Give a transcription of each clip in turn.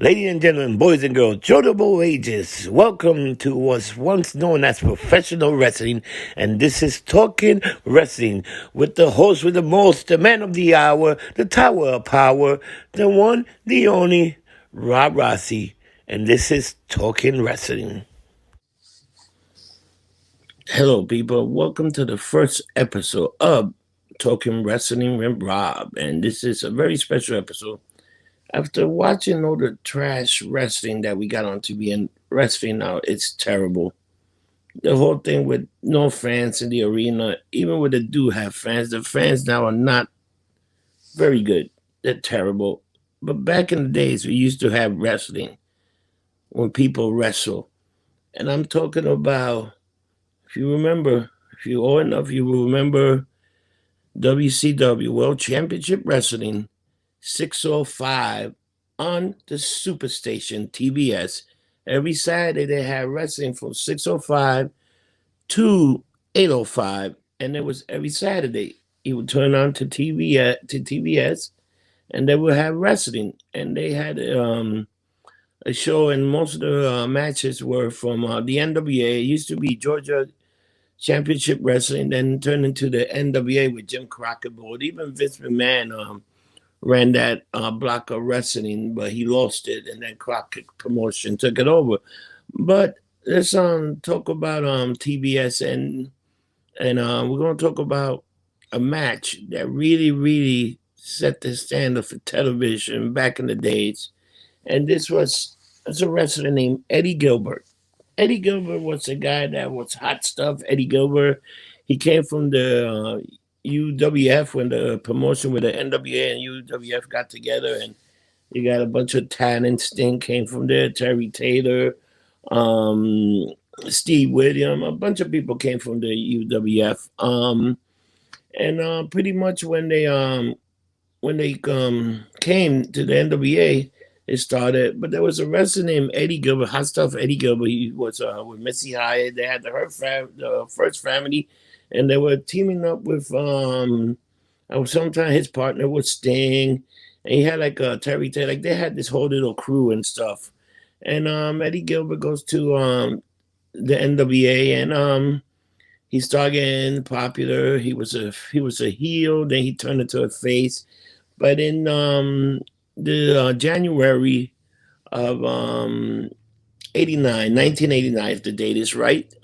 Ladies and gentlemen, boys and girls, Jotable ages, welcome to what's once known as professional wrestling, and this is Talking Wrestling with the host with the most, the man of the hour, the tower of power, the one, the only, Rob Rossi, and this is Talking Wrestling. Hello, people. Welcome to the first episode of Talking Wrestling with Rob, and this is a very special episode. After watching all the trash wrestling that we got on TV and wrestling now, it's terrible. The whole thing with no fans in the arena, even when they do have fans, the fans now are not very good. They're terrible. But back in the days, we used to have wrestling when people wrestle. And I'm talking about, if you remember, if you're old enough, you will remember WCW World Championship Wrestling 605 on the Superstation TBS. Every Saturday they had wrestling from 605 to 805, and it was every Saturday. You would turn on to TBS, and they would have wrestling. And they had a show, and most of the matches were from the NWA. It used to be Georgia Championship Wrestling, then turned into the NWA with Jim Crockett. But even Vince McMahon ran that block of wrestling, but he lost it, and then Crockett Promotion took it over. But let's talk about TBS, and we're going to talk about a match that really set the standard for television back in the days. And this was a wrestler named Eddie Gilbert. Eddie Gilbert was a guy that was hot stuff. Eddie Gilbert, he came from the UWF when the promotion with the NWA and UWF got together, and you got a bunch of talent. Sting came from there, Terry Taylor, Steve William, a bunch of people came from the UWF. And pretty much when they came to the NWA, it started. But there was a wrestler named Eddie Gilbert, hot stuff Eddie Gilbert. He was with Missy Hyatt. They had the First Family, and they were teaming up with sometimes his partner was Sting, and he had like Terry Taylor. Like they had this whole little crew and stuff. And Eddie Gilbert goes to the NWA, and he started getting popular. He was a heel, then he turned into a face. But in the January of 1989, if the date is right,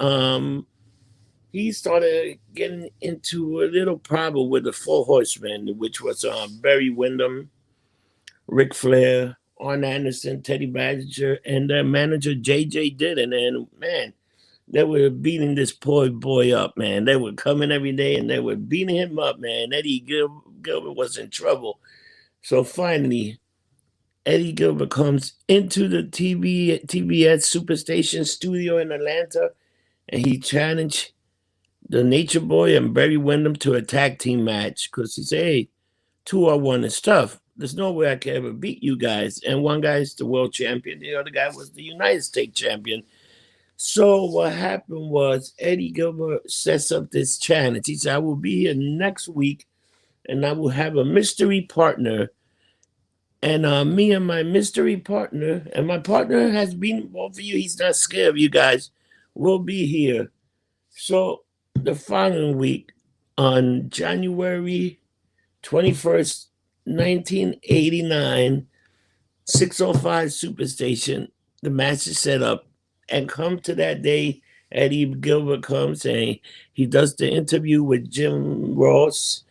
he started getting into a little problem with the Four Horsemen, which was Barry Windham, Ric Flair, Arn Anderson, Teddy Badger, and their manager J.J. Dillon. And man, they were beating this poor boy up, man. They were coming every day and they were beating him up, man. Eddie Gilbert was in trouble. So finally, Eddie Gilbert comes into the TBS Superstation studio in Atlanta, and he challenged the Nature Boy and Barry Windham to a tag team match because he said, hey, 2-on-1 is tough. There's no way I can ever beat you guys. And one guy is the world champion. The other guy was the United States champion. So what happened was Eddie Gilbert sets up this challenge. He said, I will be here next week, and I will have a mystery partner. And me and my mystery partner, and my partner has been involved for you. He's not scared of you guys. We'll be here. So the following week, on January 21st, 1989, 605 Superstation, the match is set up. And come to that day, Eddie Gilbert comes and he does the interview with Jim Ross.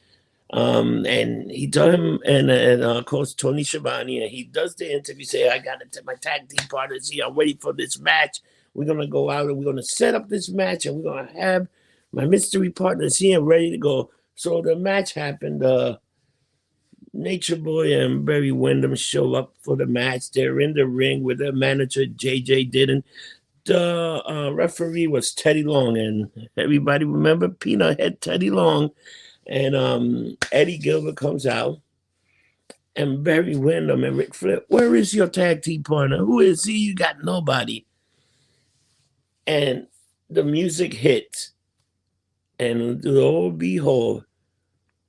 And he told him, and of course, Tony Schiavone, and he does the interview, say, I got my tag team partners here. I'm waiting for this match. We're going to go out and we're going to set up this match, and we're going to have my mystery partners here ready to go. So the match happened. Nature Boy and Barry Windham show up for the match. They're in the ring with their manager, J.J. Dillon. The referee was Teddy Long, and everybody remember Peanut Head Teddy Long. And Eddie Gilbert comes out, and Barry Windham and Ric Flair, where is your tag team partner? Who is he? You got nobody. And the music hits, and lo and behold,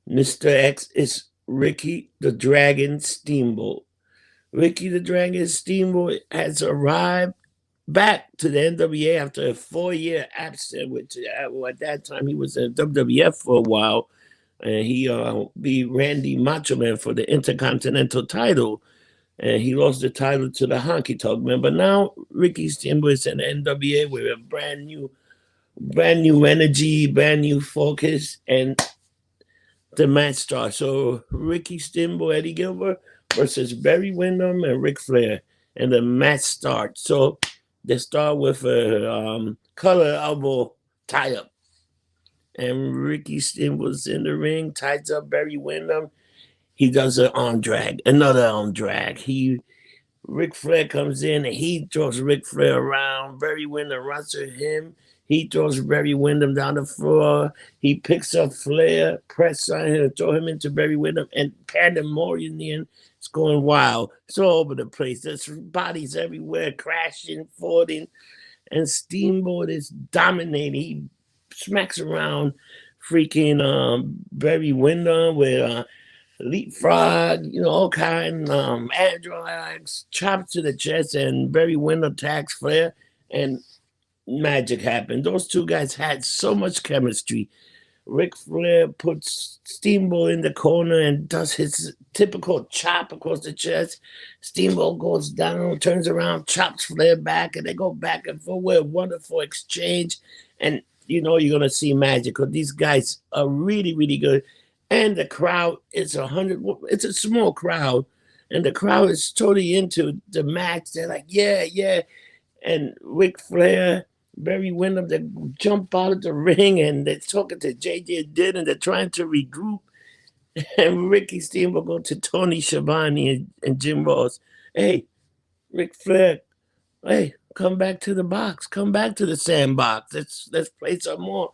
Mr. X is Ricky the Dragon Steamboat. Ricky the Dragon Steamboat has arrived back to the NWA after a 4-year absence, which at that time he was in WWF for a while, and he beat Randy Macho Man for the Intercontinental title, and he lost the title to the Honky Tonk Man. But now Ricky Steamboat is in the NWA with a brand new energy, brand new focus, and the match starts. So Ricky Steamboat, Eddie Gilbert versus Barry Windham and Ric Flair, and the match starts. So they start with a collar elbow tie up, and Ricky Steamboat's in the ring, ties up Barry Windham. He does an arm drag, another arm drag. Ric Flair comes in and he throws Ric Flair around. Barry Windham runs to him. He throws Barry Windham down the floor. He picks up Flair, press on him, throw him into Barry Windham, and pandemonium in. It's going wild. It's all over the place. There's bodies everywhere, crashing, falling, and Steamboat is dominating. He smacks around freaking Barry Windham with leapfrog, all kind androids, chops to the chest, and Barry Windham attacks Flair, and magic happened. Those two guys had so much chemistry. Ric Flair puts Steamboat in the corner and does his typical chop across the chest. Steamboat goes down, turns around, chops Flair back, and they go back and forth. A wonderful exchange. And you're going to see magic because these guys are really, really good. And the crowd is 100. It's a small crowd, and the crowd is totally into the match. They're like, yeah, yeah. And Ric Flair, Barry Windham, they jump out of the ring, and they're talking to J.J. Dillon, and they're trying to regroup. And Ricky Steamboat go to Tony Schiavone and Jim Ross. Hey, Ric Flair, hey, come back to the box. Come back to the sandbox. Let's play some more.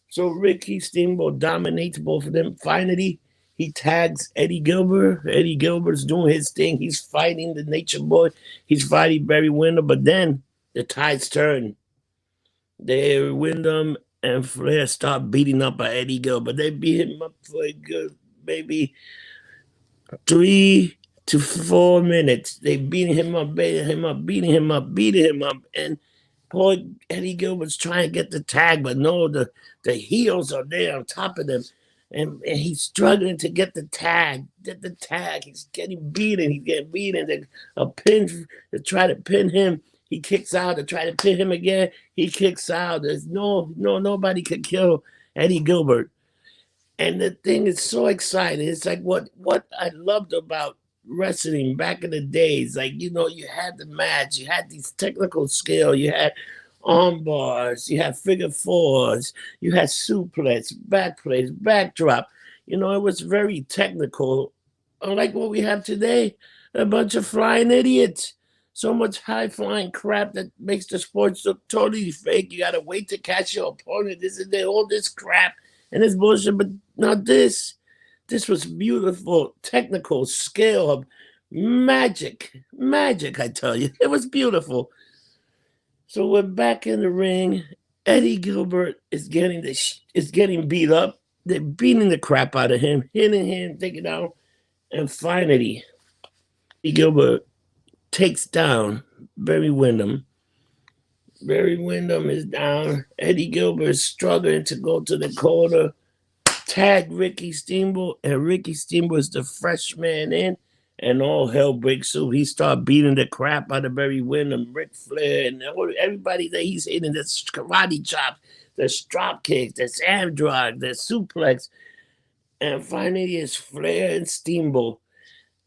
So Ricky Steamboat dominates both of them. Finally, he tags Eddie Gilbert. Eddie Gilbert's doing his thing. He's fighting the Nature Boy. He's fighting Barry Windham. But then the tides turn. Windham and Flair start beating up by Eddie Gilbert. They beat him up for a good maybe 3 to 4 minutes. They beating him up, beating him up. And poor Eddie Gilbert's trying to get the tag, but no, the heels are there on top of them. And he's struggling to get the tag. He's getting beaten. A pin to try to pin him. He kicks out to try to pin him again. He kicks out. There's nobody could kill Eddie Gilbert. And the thing is so exciting. It's like what I loved about wrestling back in the days. Like, you had the match, you had these technical skill, you had arm bars, you had figure fours, you had suplex, back plates, backdrop. It was very technical. Unlike what we have today, a bunch of flying idiots. So much high-flying crap that makes the sports look totally fake. You got to wait to catch your opponent. All this crap and this bullshit. But not this. This was beautiful, technical skill of magic. Magic, I tell you. It was beautiful. So we're back in the ring. Eddie Gilbert is getting beat up. They're beating the crap out of him, hitting him, taking out. And finally, Eddie Gilbert takes down Barry Windham. Barry Windham is down. Eddie Gilbert is struggling to go to the corner. Tag Ricky Steamboat, and Ricky Steamboat is the fresh man in, and all hell breaks loose. He starts beating the crap out of Barry Windham, Ric Flair, and everybody that he's hitting. There's karate chops, there's drop kicks, there's arm drag, there's suplex, and finally it's Flair and Steamboat.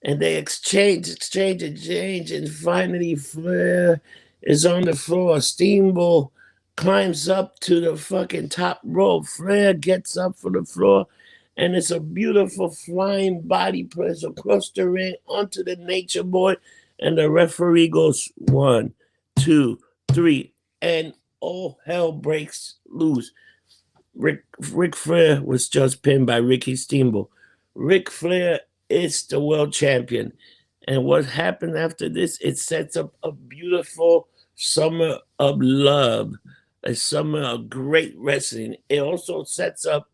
And they exchange, and finally Flair is on the floor. Steamboat climbs up to the fucking top rope. Flair gets up from the floor, and it's a beautiful flying body press across the ring onto the Nature Boy, and the referee goes 1, 2, 3, and all hell breaks loose. Ric Flair was just pinned by Ricky Steamboat. Ric Flair is the world champion. And what happened after this, it sets up a beautiful summer of love, a summer of great wrestling. It also sets up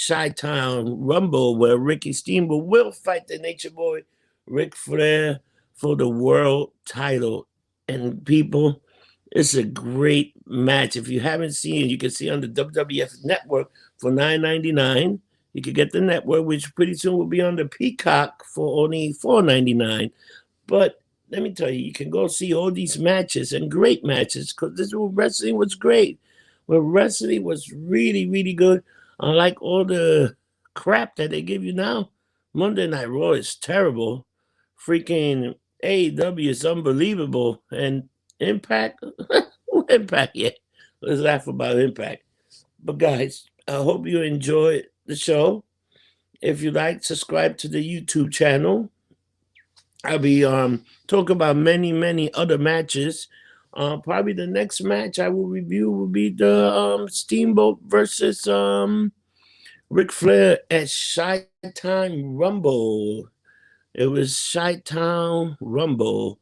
Chi-Town Rumble, where Ricky Steamboat will fight the Nature Boy, Ric Flair, for the world title. And people, it's a great match. If you haven't seen it, you can see on the WWF Network for $9.99. You can get the network, which pretty soon will be on the Peacock for only $4.99. But let me tell you, you can go see all these matches and great matches because this wrestling was great. Well, wrestling was really, really good. Unlike all the crap that they give you now, Monday Night Raw is terrible. Freaking AEW is unbelievable. And Impact, Impact, yeah. Let's laugh about Impact. But guys, I hope you enjoy the show. If you like, subscribe to the YouTube channel. I'll be talking about many other matches. Probably the next match I will review will be the Steamboat versus Ric Flair at Chi-Town Rumble. It was Chi-Town Rumble,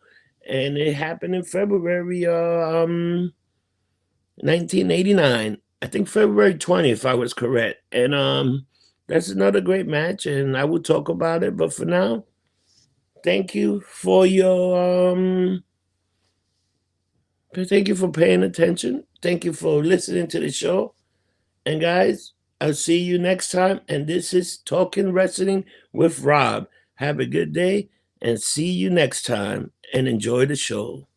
and it happened in February 1989. I think February 20th, if I was correct. And that's another great match, and I will talk about it. But for now, thank you for paying attention. Thank you for listening to the show. And guys, I'll see you next time. And this is Talking Wrestling with Rob. Have a good day and see you next time and enjoy the show.